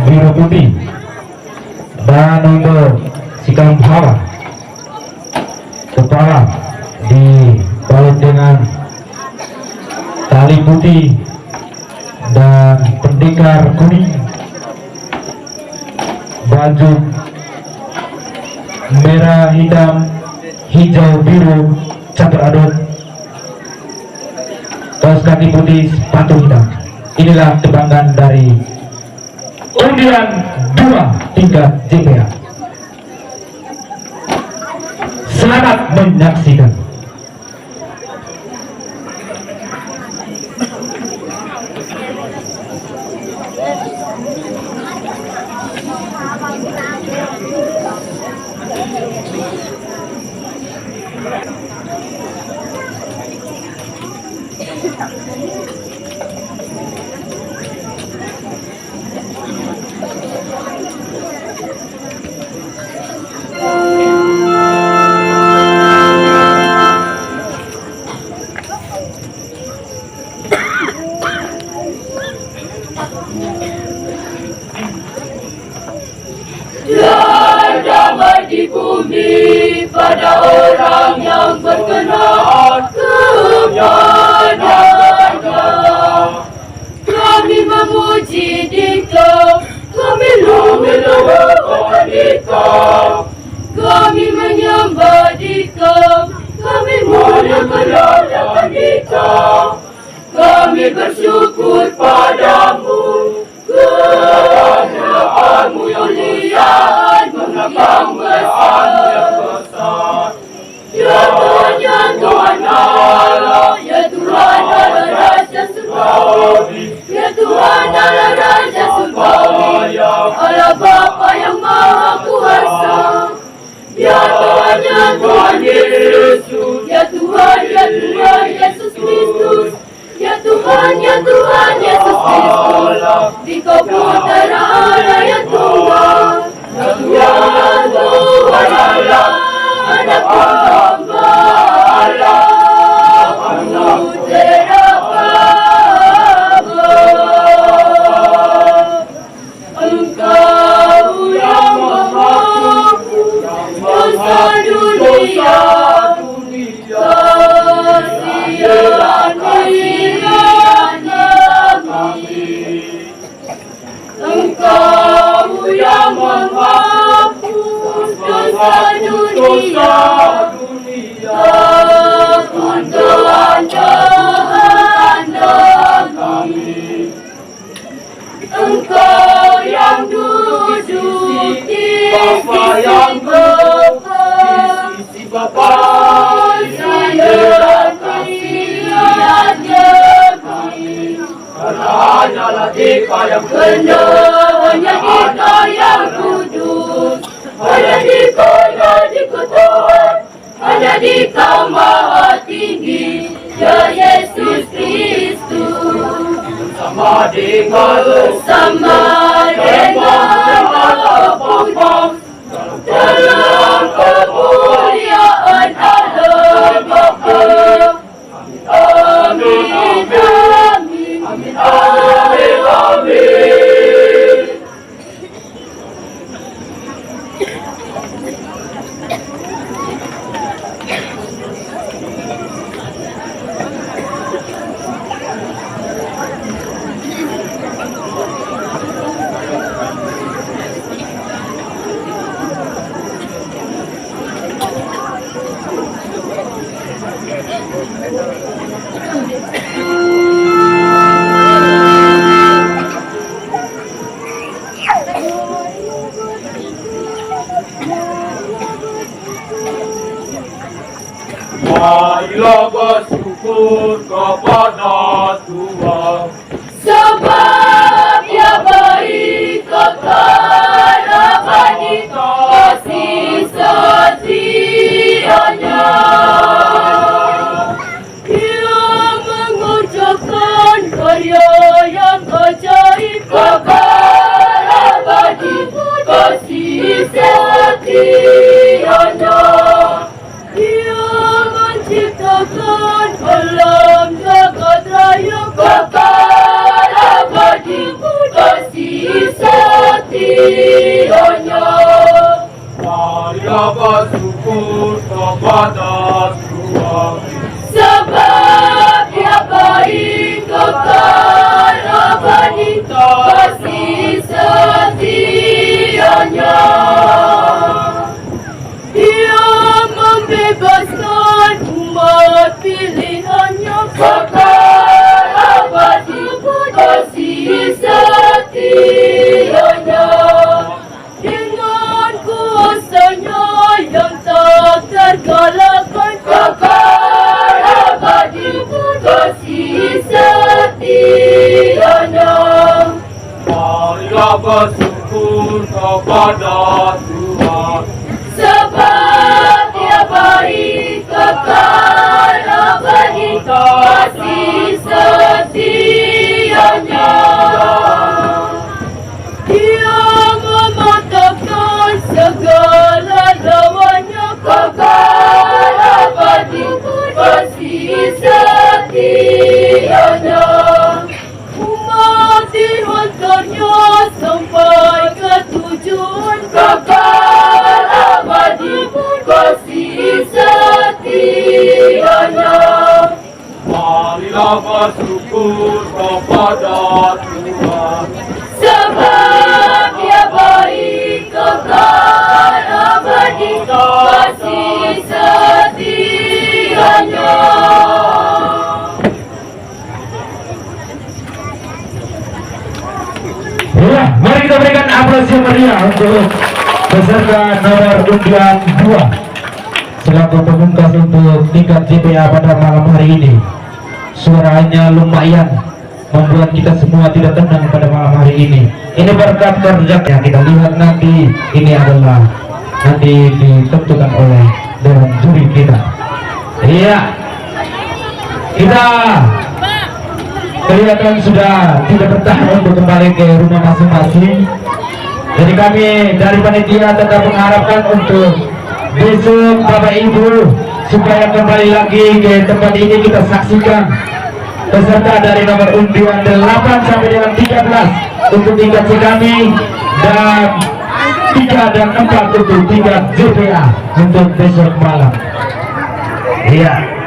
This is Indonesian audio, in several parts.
biru putih, dan untuk sikam bawah kepala dibalut dengan tali putih dan pendekar kuning, baju merah hitam hijau biru catur aduk, kaos kaki putih sepatu hitam. Inilah kebanggaan dari undian 2 tingkat JPA. Selamat menyaksikan. Dan damai di bumi pada orang yang berkenan kepadanya. Kami memuji Dikau, kami melupakan Dikau, kami menyembah Dikau, kami memuliakan Dikau, kami bersyukur padamu. Kerajaanmu yang liat yang besar, ya Tuhan, ya Tuhan Allah, ya Tuhan Allah Raja Surgawi, ya Tuhan Allah Raja Surgawi, Allah Bapa yang Maha Kuasa, ya Tuhan Yesus, ya Tuhan Yesus Kristus, ya Tuhan Yesus Kristus, Dikau Putera Allah yang Tuhan, ya Tuhan Allah, Anak hamba Allah, Putera Bapa. Engkau yang menghapus dosa dunia, Engkau yang menghapus dosa dunia, takut jahat kami. Engkau yang duduk di sisi Bapa, kasihan kami. Karena hanyalah Dikau yang benar, hanya Dikau yang kudus, hanya Dikau Tuhan, hanya Dikau Maha Tinggi, ya Yesus Kristus. Bersama dengan Bapa dalam kemuliaan Allah Bapa. Amin, amin, amin, amin, amin. Marilah bersyukur kepada Tuhan, sebab Dia baik kekal abadi, kasih setianya. Dia mengucapkan karya yang ajaib, kekal abadi, kasih setianya. Dia menciptakan alam jagat raya, kepada Tuhan. Sebab Dia baik kekal abadi, kasih setianya. Dia membebaskan umat pilihannya, kekal abadi, kasih setianya. Dengan kuasanya yang tak terkalahkan, kekal abadi, kasih setianya. Marilah bersyukur kepada Tuhan. Sebab Dia baik kekal abadi, kasih setianya. Dia mematahkan segala lawannya, kekal abadi, kasih setianya. Umat dihantarnya sampai ke tujuan, kekal abadi, kasih setianya. Marilah bersyukur kepada Tuhan. Sebab Dia baik kekal abadi, kasih setianya. Ya, mari kita berikan aplaus yang meriah untuk peserta nomor undian 2 selaku pemungkas untuk tingkat JPA pada malam hari ini. Suaranya lumayan membuat kita semua tidak tenang pada malam hari ini. Ini berkat kerja yang kita lihat nanti, ini adalah nanti ditentukan oleh dewan juri kita. Iya, kita kelihatan sudah tidak bertahan untuk kembali ke rumah masing-masing. Jadi kami dari panitia tetap mengharapkan untuk besok Bapak Ibu supaya kembali lagi ke tempat ini, kita saksikan peserta dari nomor undian 8 sampai dengan 13 untuk tingkat C kami, dan 3 dan 4 untuk tingkat JPA untuk besok malam. Iya.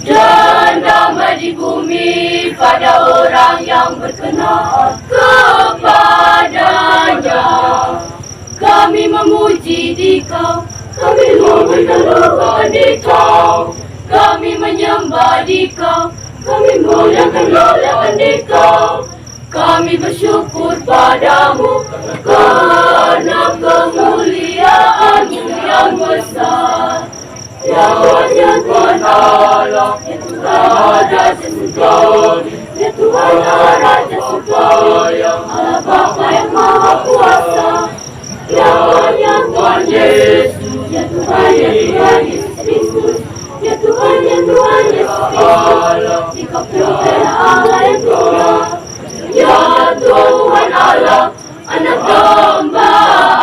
Dan damai di bumi pada orang yang berkenan kepadanya. Kami memuji Dikau, kami memberikan Dikau, kami menyembah Dikau, kami muliakan Dikau. Kami bersyukur padamu karena kemuliaan-Mu yang besar. Ya Tuhan, ya Tuhan Allah, ya Tuhan Raja Surgawi, ya Tuhan Raja Surgawi, Allah Bapa yang Maha Kuasa. Ya Tuhan Yesus, ya Tuhan Yesus Kristus, ya Tuhan Yesus Kristus, Dikau Putra Allah yang tunggal. Ya Tuhan Allah, Anak Domba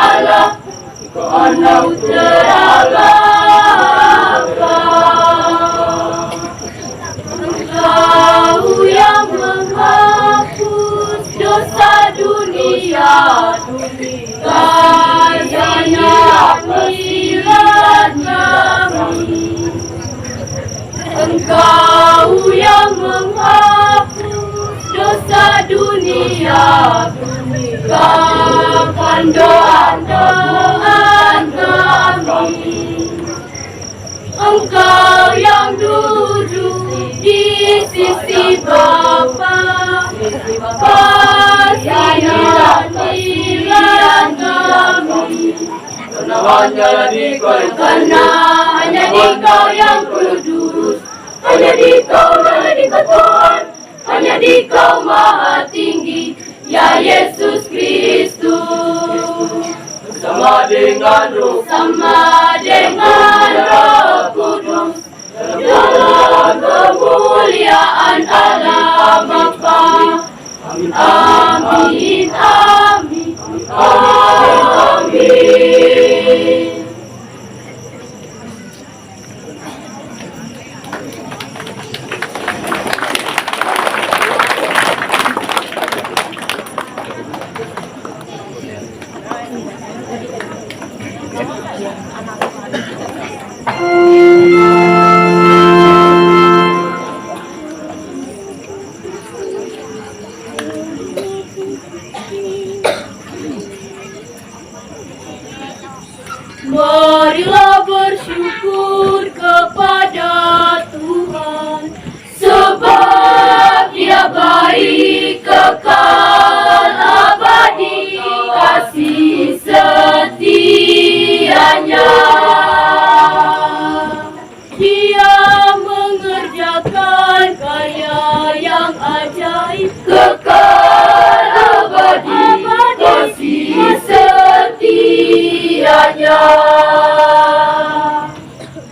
Allah, Dikau Anak Putra Allah. Engkau yang menghapus dosa dunia, karyanya milah kami. Engkau yang menghapus dosa dunia, kapan doa-doa kami. Engkau yang duduk di sisi Bapa, kasihilah kami. Karena hanya Dikau yang kudus, hanya Dikau Tuhan, hanya Dikau Maha Tinggi, ya Yesus Kristus. Sama dengan Roh Kudus, dalam kemuliaan Allah Bapa. Amin, amin, amin, amin. Marilah bersyukur kepada Tuhan, sebab Dia baik, kekal abadi kasih setianya. Dia mengerjakan karya yang ajaib, kekal abadi kasih setianya.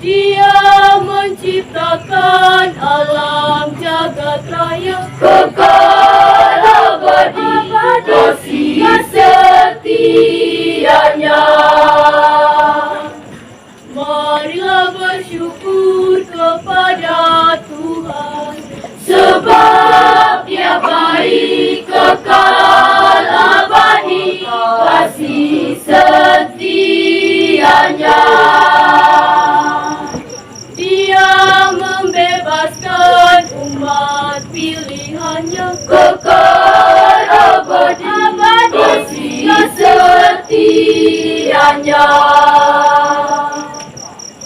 Dia menciptakan alam jagat raya, kekal abadi kasih setianya. Marilah bersyukur kepada Tuhan, sebab Dia baik, kekal abadi kasih setianya. Dia membebaskan umat pilihannya, kekal abadi kasih setianya.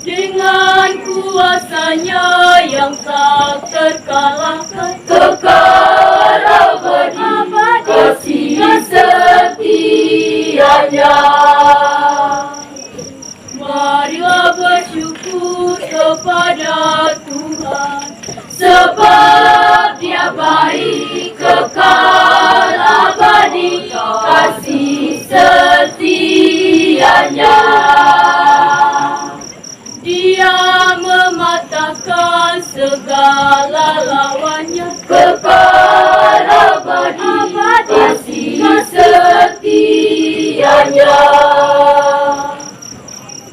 Dengan kuasanya yang tak terkalahkan, kekal abadi kasih setianya. Marilah bersyukur kepada Tuhan, sebab Dia baik, kekal abadi kasih setianya. Dia mematahkan segala lawannya, kekal abadi kasih setianya.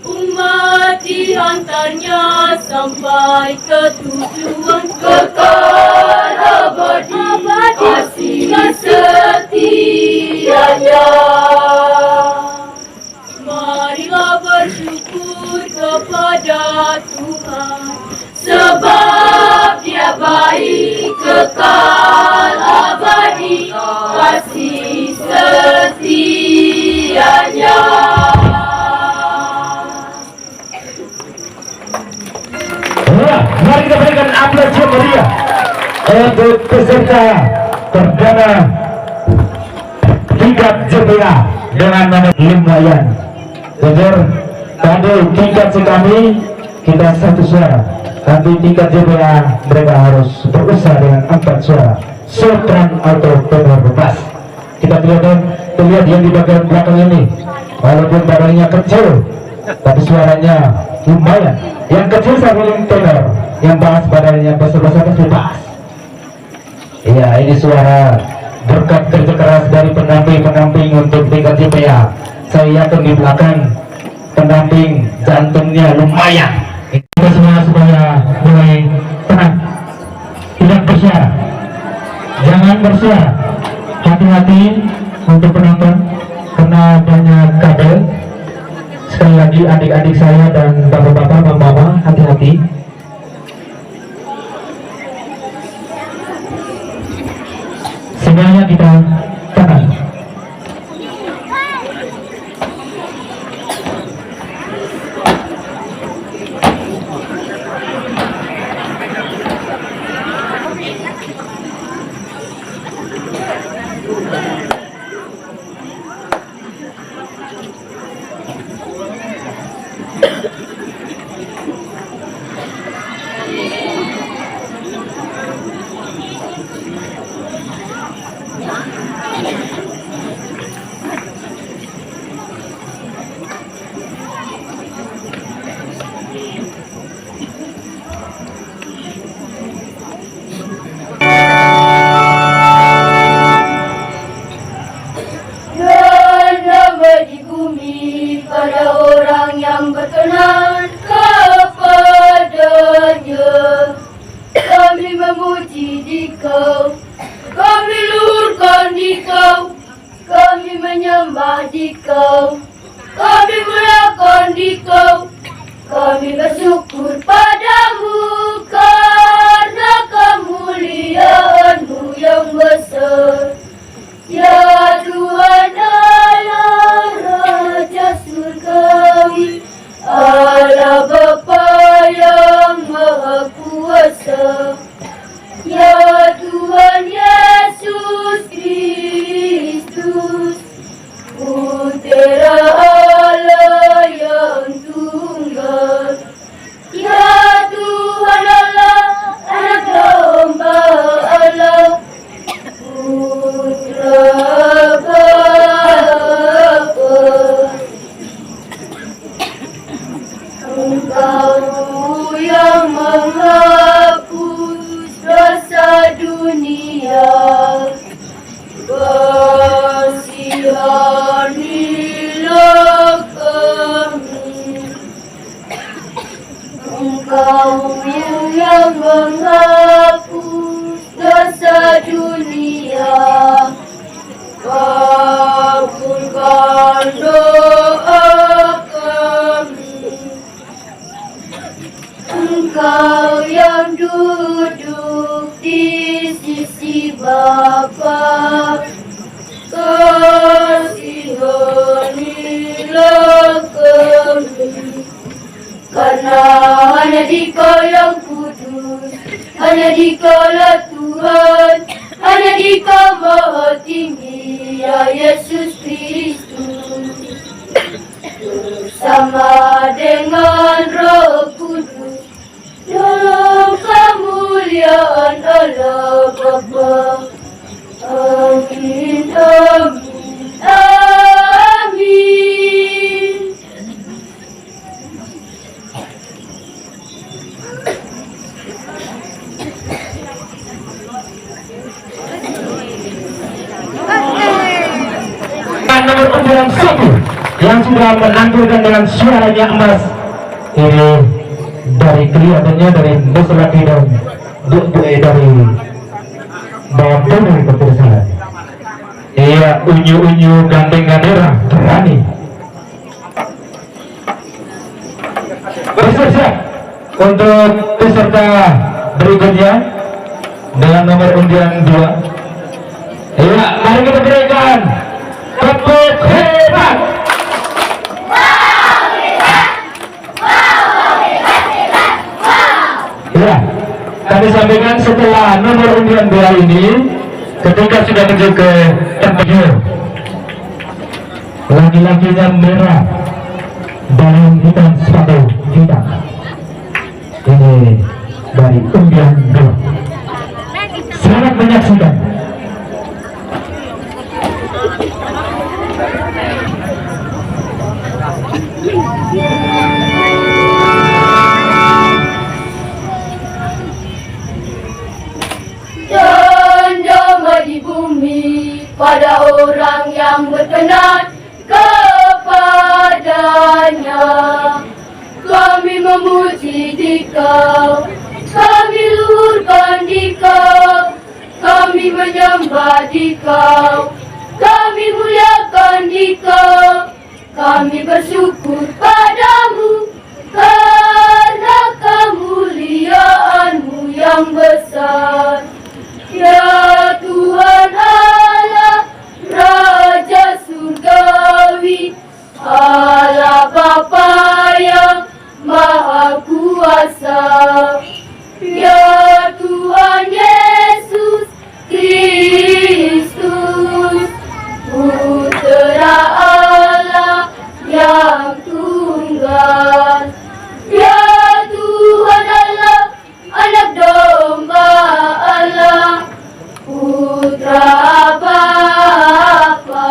Umat diantaranya sampai ke tujuan, kekal abadi kasih setianya. Marilah bersyukur kepada Tuhan, sebab Dia baik, kekal abadi kasih setianya. Mari kita berikan aplaus yang meriah untuk peserta perdana tingkat JPA dengan nama lumayan. Jujur, tadi tingkat sekami kita satu suara, tapi tingkat JPA mereka harus berusaha dengan 4 suara. Sopran atau tenor bebas. Kita lihat yang di bagian belakang ini, walaupun badannya kecil, tapi suaranya lumayan. Yang kecil sambil tenor, yang bass badannya besar-besar bebas. Iya, ini suara berkat kerja keras dari pendamping untuk tingkat JPA. Saya yakin di belakang pendamping jantungnya lumayan. Kita semua supaya mulai tenang, tidak bersiar, jangan bersiar. Hati-hati untuk penonton karena banyak kabel. Sekali lagi adik-adik saya dan bapak-bapak, mama-mama, hati-hati. Semuanya kita tenang. berkenan kepadanya. Kami memuji Dikau, kami luhurkan Dikau, kami menyembah Dikau. kami muliakan Dikau. Kami bersyukur padamu karena kemuliaan-Mu yang besar. Ya Tuhan Allah, Raja surgawi, Allah Bapa yang Maha Kuasa. Ya Tuhan Yesus Kristus, Putera Allah yang tunggal. Ya Tuhan Allah, Anak Domba Allah, Putra Bapa. Engkau yang menghapus dosa dunia, kasihanilah kami. Engkau yang menghapus dosa dunia, kabulkan doa kami. Engkau yang duduk di sisi Bapa, kasihanilah kami. Karena hanya Dikau yang kudus, hanya Dikaulah Tuhan, hanya Dikau Maha Tinggi, ya Yesus Kristus. Bersama dengan Roh Kudus, dalam kemuliaan Allah Bapa. Amin, amin, amin. Nomor undian 1 yang sudah menampilkan dengan suaranya emas ini dari kelihatannya dari Nusrati dan dari Bawang dari keputusan. Iya, unyu-unyu gandeng gandera berani. Bersiap untuk peserta berikutnya dengan nomor undian 2. Iya, mari kita berikan tepuk hebat. Ya, kami sampaikan setelah nomor undian 2 ini, ketika sudah menuju ke tempatnya, laki-lakinya merah dan hitam sepatu hitam. Ini dari undian 2. Selamat menyaksikan. Dan damai di bumi pada orang yang berkenan kepadanya. Kami memuji Dikau, kami luhurkan Dikau, kami menyembah Dikau, kami muliakan Dikau, kami bersyukur padamu karena kemuliaan-Mu yang besar. Ya Tuhan Allah, Raja surgawi, Allah Bapa yang Maha Kuasa. Ya Tuhan Yesus Kristus, Putera Allah yang tunggal. Ya Tuhan Allah, Anak Domba Allah, Putra Bapa.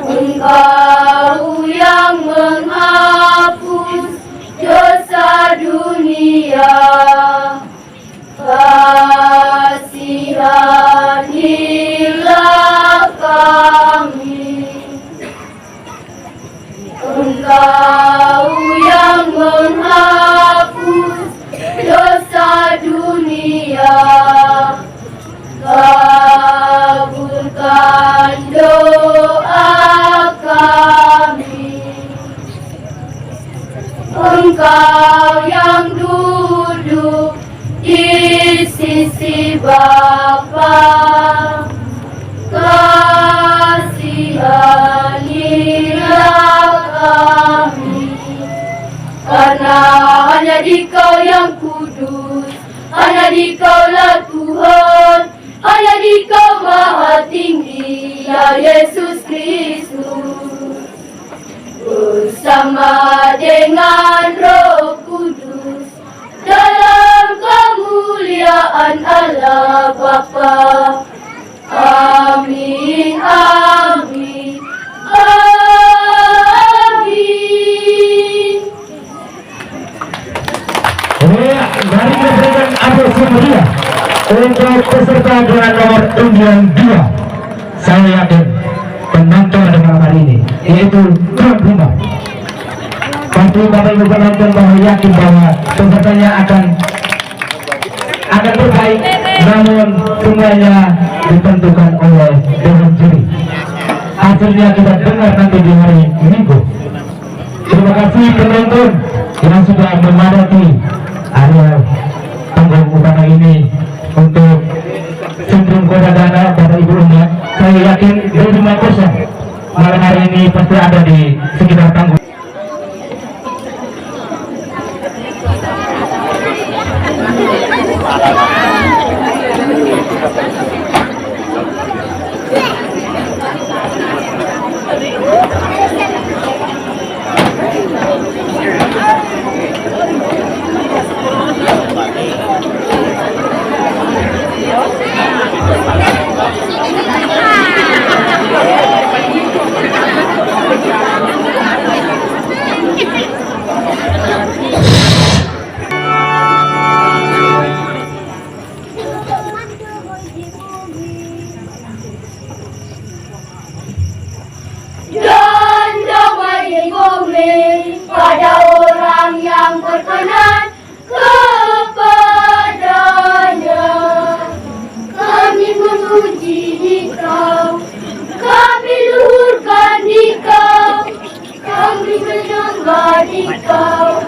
Engkau yang menghapus dosa dunia, kasihanilah kami. Engkau yang menghapus dosa dunia, kabulkan doa di Kau yang kudus, hanya di Kaulah Tuhan, hanya di Kau Maha Tinggi, ya Yesus Kristus. Bersama dengan Roh Kudus, dalam kemuliaan Allah Bapa. Amin, amin, amin. Mari kita berikan aplaus meriah untuk peserta dengan nomor undian 2. Saya yakin penonton pada malam hari ini, yaitu tuan rumah. Pasti Bapak Ibu penonton bahwa yakin bahwa pesertanya akan berbaik, namun semuanya ditentukan oleh dewan juri. Hasilnya kita dengar nanti di hari Minggu. Terima kasih penonton yang sudah memadati area panggung utama ini untuk Sentrum Kota Dana. Bapak Ibu umat, saya yakin 5% malam hari ini pasti ada di sekitar panggung. Dan damai di bumi pada orang yang berkenan kepadanya. Kami memuji di Kau, kami luhurkan di Kau, kami menyembah di Kau,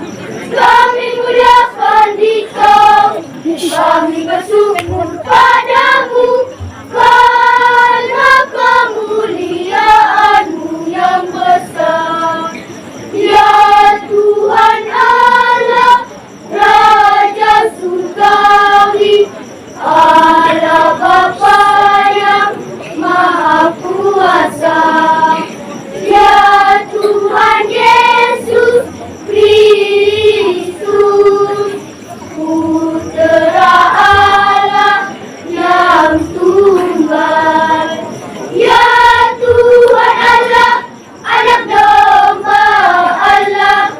kami muliakan di Kau, kami bersyukur padamu karena kemuliaan-Mu yang besar. Ya Tuhan Allah, Raja Surgawi, Allah Bapa yang Maha Kuasa. Ya Tuhan Yesus Kristus, Putra Allah yang tunggal. Ya Tuhan Allah, Anak Domba Allah,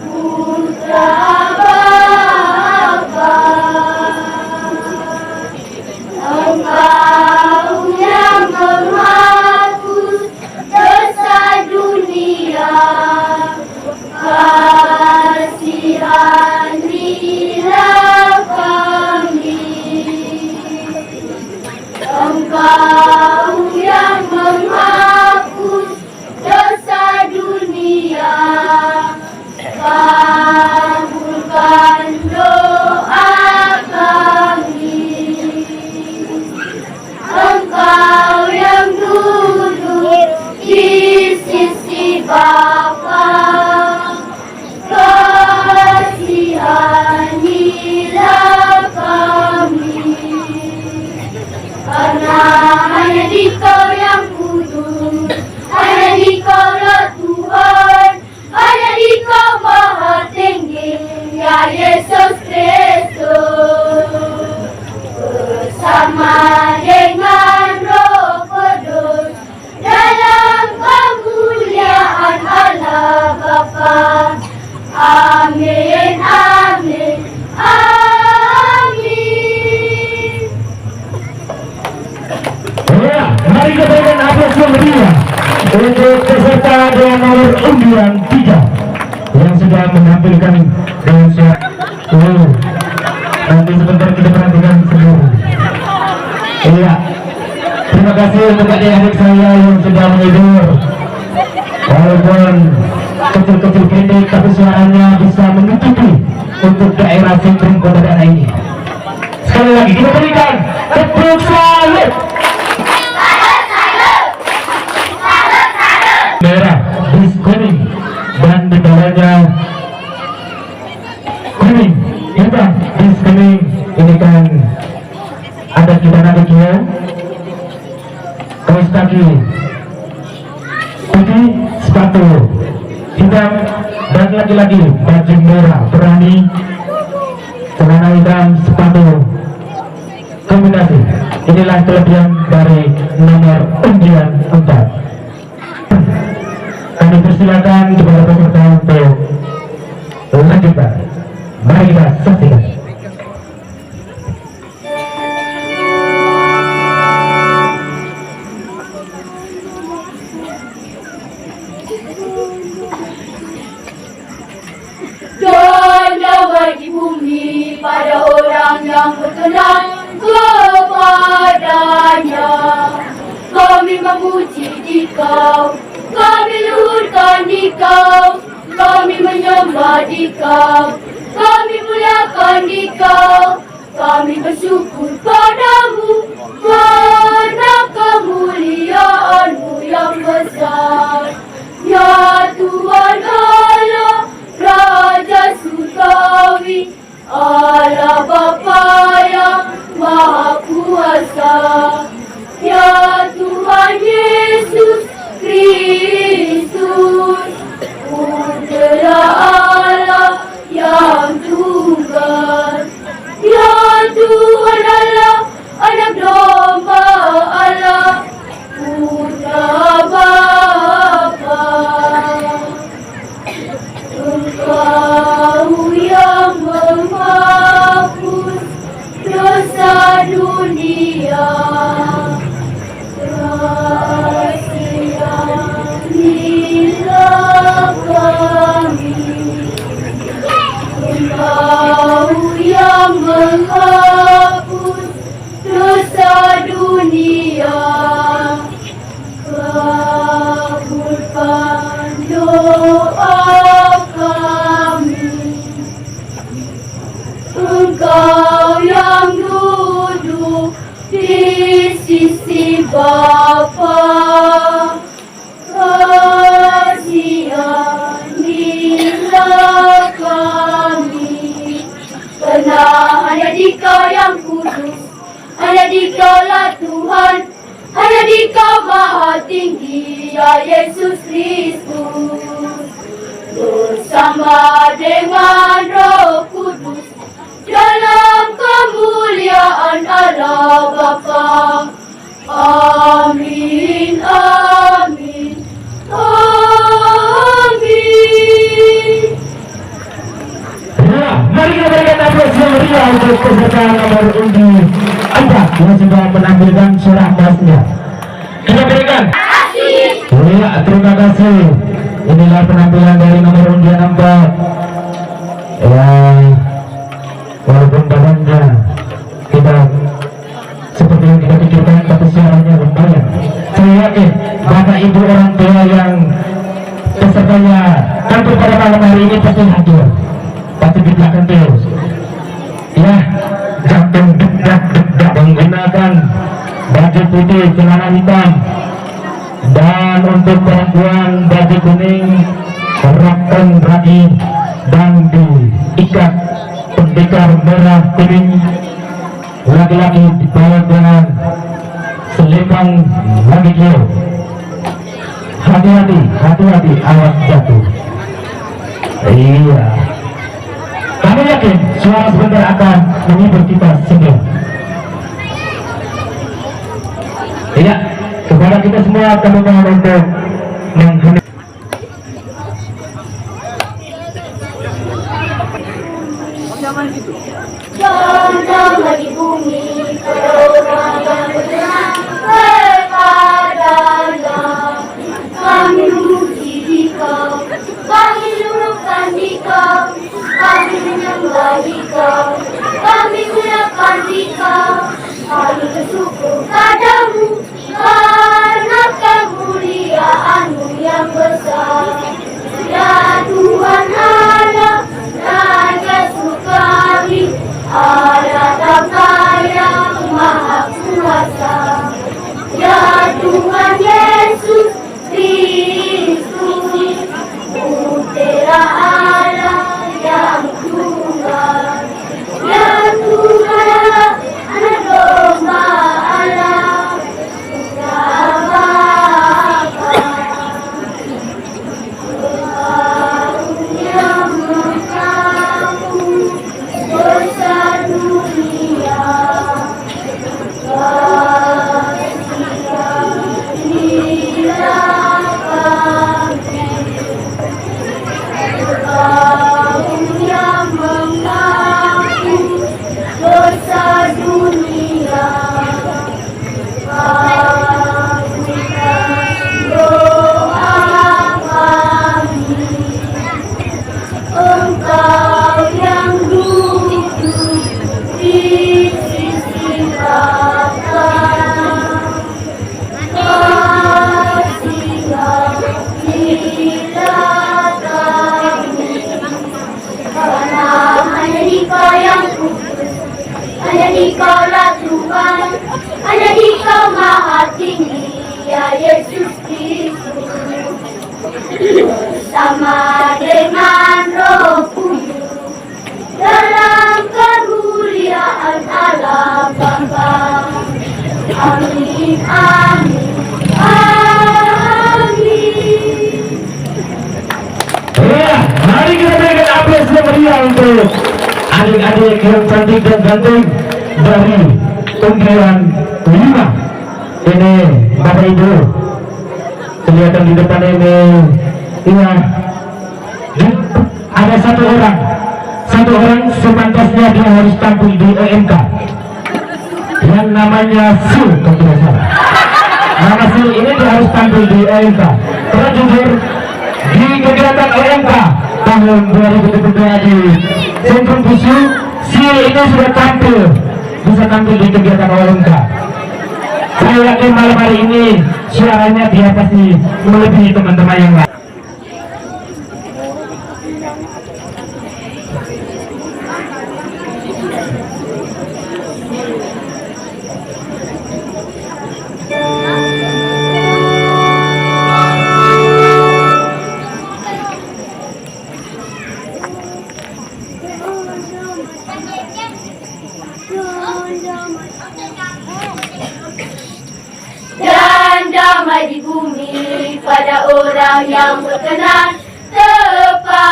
Putra Bapa. Engkau yang menghapus dosa dunia, kasihanilah kami. Engkau yang menghapus dosa dunia, kabulkan doa kami. Engkau yang duduk di sisi Bapa, kasihanilah kami. Karena hanya di Kau yang kudus, hanya di Kaulah Tuhan, hanya di Kau Maha Tinggi, ya Yesus Kristus. Bersama dengan Roh Kudus, dalam kemuliaan Allah Bapa. Amin, amin, amin. Ya, mari kita berikan aplaus meriah untuk peserta dengan nomor undian 3 yang sudah menampilkan dengan suara. Nanti sebentar kita perhatikan seluruh. Iya, terima kasih untuk adik-adik saya yang sudah menghibur. Walaupun kecil-kecil pendek, tapi suaranya bisa menutupi untuk daerah Sentrum Kota Dana ini. Sekali lagi kita berikan tepuk salut. Merah, bis kuning, dan di bawahnya kuning. kaki putih sepatu hitam, dan laki-laki baju merah berani celana hitam sepatu kombinasi. Inilah kelebihan dari nomor undian 4. Kami persilakan kepada peserta untuk lanjutkan. Mari kita saksikan. Doa di bumi pada orang yang berkenan kepadanya. Kami memuji di kau, kami luhurkan di kau, kami menyembah di kau, kami muliakan di kau, kami bersyukur padamu karena kemuliaan-Mu yang besar. Ya Tuhan Allah, Raja Surgawi, Allah Bapa yang Maha Kuasa. Ya Tuhan Yesus Kristus, Putra Allah yang tunggal. Ya Tuhan Allah, Anak Domba Allah, Putra Bapa. Engkau yang menghapus dosa dunia, kasihanilah kami. Engkau yang menghapus dosa dunia, kabulkan doa kami. Engkau yang duduk di sisi Bapa, kasihanilah kami. Karena hanya di Kau yang kudus, hanya di Kau lah Tuhan, hanya di Kau Maha Tinggi, ya Yesus Kristus. Bersama dengan Roh Kudus dalam kemuliaan Allah Bapa. Amin, amin, amin. Ya, mari kita berikan aplaus yang meriah untuk peserta nomor undi 4 yang sudah menampilkan suara khasnya. Kita berikan. Ya, terima kasih. Inilah penampilan dari nomor undian 4. Ya, walaupun badannya tidak seperti yang kita pikirkan, tapi suaranya lumayan. Saya yakin Bapak Ibu orang tua yang pesertanya tampil pada malam hari ini pasti hadir, pasti di belakang terus. Ya, jantung dedak menggunakan baju putih, celana hitam, dan untuk perempuan baju kuning, rokon ragi, dan diikat pendekar merah kuning. Laki-laki dibawa dengan selipang magikio. Hati-hati, hati-hati, awas jatuh. Iya, kami yakin suara sebentar akan menghibur kita semua. Iya, kepada kita semua kami mohon untuk mengheningkan. Jangan di bumi orang yang berkenan kepadanya. Kami memuji di Kau, kami luhurkan di Kau, kami menyembah di Kau, kami muliakan di Kau, kami bersyukur padamu karena kemuliaan-Mu yang Yesus Kristus bersama dengan Roh Kudus dalam kemuliaan Allah Bapa. Amin, amin, amin. Ya, mari kita berikan aplaus yang meriah untuk adik-adik yang cantik dan ganteng dari undian 5. Ini Bapak Ibu kelihatan di depan ini. Iya, ada satu orang sepantasnya dia harus tampil di OMK yang namanya Sul, kalau tidak salah. Nama Sul ini dia harus tampil di OMK. Karena jujur di kegiatan OMK tahun 2023 di Sentrum Pusu, Sul ini sudah bisa tampil di kegiatan OMK. Saya yakin malam hari ini suaranya dia pasti melebihi teman-teman yang lain. Dan damai di bumi pada orang yang berkenan kepadanya.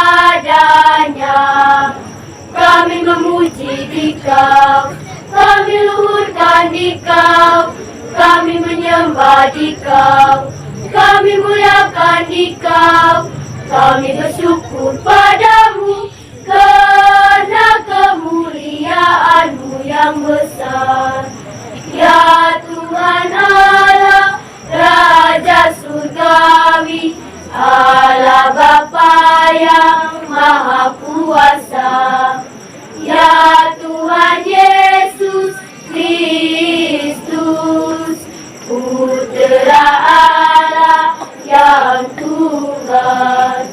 Kami memuji Dikau, kami luhurkan Dikau, kami menyembah Dikau, kami muliakan Dikau, kami bersyukur padamu karena kemuliaan-Mu yang besar. Ya Tuhan Allah, Raja Surgawi, Allah Bapa yang Maha Kuasa. Ya Tuhan Yesus Kristus, Putra Allah yang tunggal.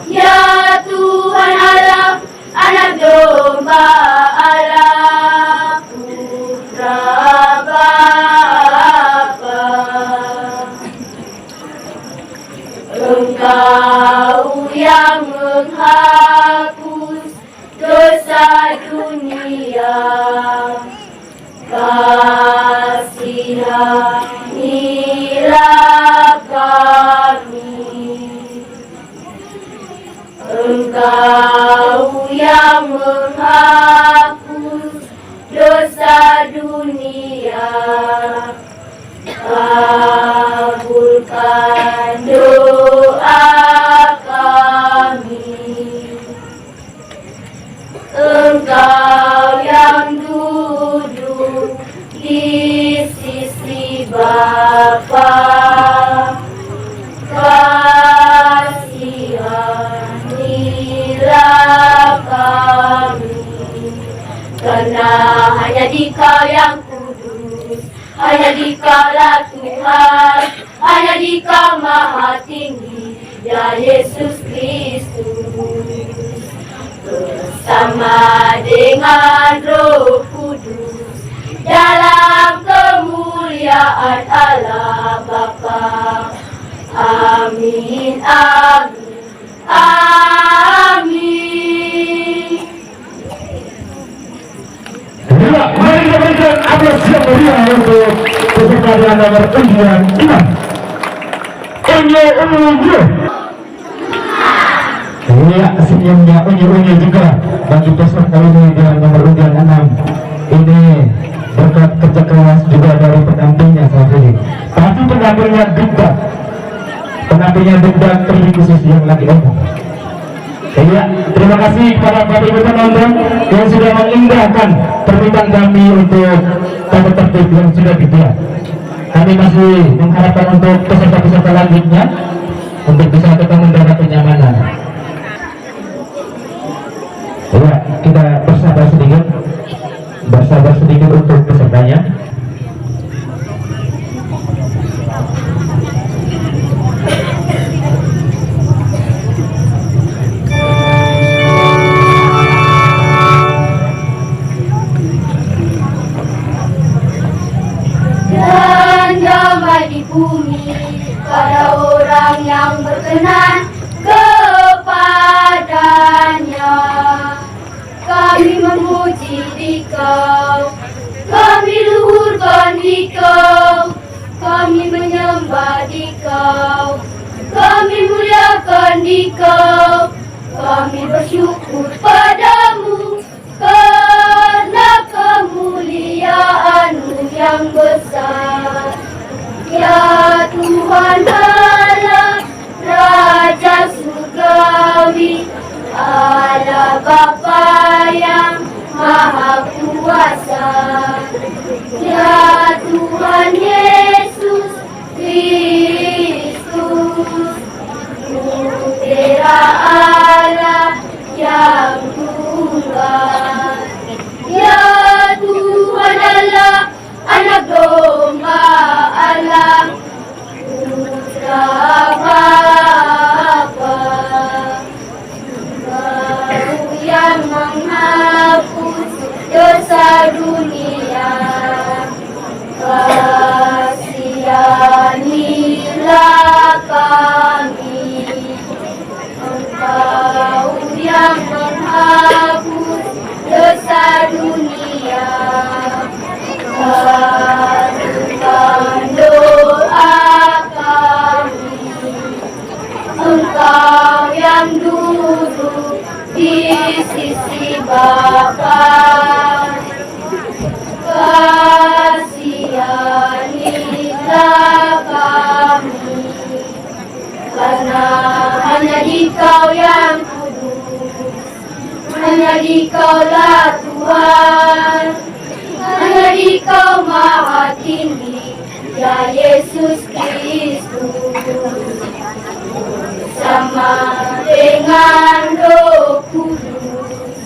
Ya Tuhan Allah, Anak Domba Allah, Putra Bapa. Engkau yang menghapus dosa dunia, kasihanilah kami. Engkau yang menghapus dosa dunia, kabulkan doa kami. Engkau yang duduk di sisi Bapa, kasihanilah kami. Karena hanya Dikau yang kudus, hanya Dikaulah Tuhan, hanya Dikau Maha Tinggi, ya Yesus Kristus. Bersama dengan Roh Kudus dalam kemuliaan Allah Bapa. Amin, amin, amin. Ya, mari kita berikan aplaus yang meriah untuk peserta yang nomor undian 5. Unyu. Ya, senyumnya unyu juga bagi peserta ini dengan nomor undian 6. Ini berkat kerja keras juga dari pendampingnya saat ini. Pasti pendampingnya Dikdat terlebih khusus yang lagi omong. Ya, terima kasih kepada Bapak Ibu penonton yang sudah mengindahkan permintaan kami untuk tata tertib yang sudah dibuat. Kami masih mengharapkan untuk peserta-peserta lanjutnya untuk bisa tetap mendapat kenyamanan. Ya, kita bersabar sedikit untuk pesertanya. Dan damai di bumi pada orang yang berkenan kepadanya. Kami memuji Dikau, kami luhurkan Dikau, kami menyembah Dikau, kami muliakan Dikau, kami bersyukur padamu karena kemuliaan-Mu yang besar. Ya Tuhan Allah, Raja Surgawi, Allah Bapa yang Maha Kuasa. Ya Tuhan Yesus Kristus, Putera Allah yang tunggal. Ya Tuhan Allah, Anak Domba Allah, Putra Bapa, Kau yang menghapus dosa dunia, kasihanilah kami. Engkau yang menghapus dosa dunia, kabulkan doa kami. Engkau yang duduk di sisi Bapa, kasihanilah kami. Karena hanya Dikau yang kudus, hanya Dikaulah Tuhan, hanya Dikau Maha Tinggi, ya Yesus Kristus. Sama dengan Roh Kudus,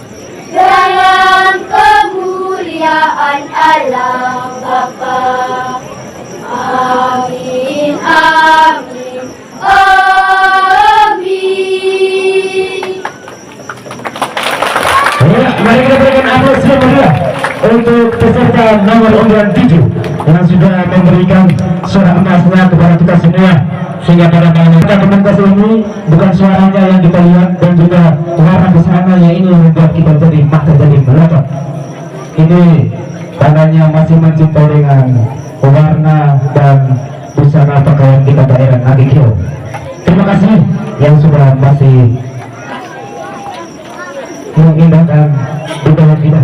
dalam kemuliaan Allah Bapa. Amin, amin, amin. Ya, mari kita berikan aplaus yang meriah untuk peserta nomor undian 7 yang sudah memberikan suara emasnya kepada kita semua, sehingga pada komunitas ini bukan suaranya yang kita lihat dan juga warna busananya ini yang membuat kita jadi mata jadi melotot. Ini tandanya masih mencintai dengan warna dan busana pakaian kita daerah Agikyo. Terima kasih yang sudah masih mengindahkan budaya kita.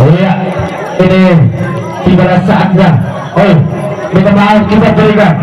Iya, ini tiba saatnya. Oh, minta maaf kita berikan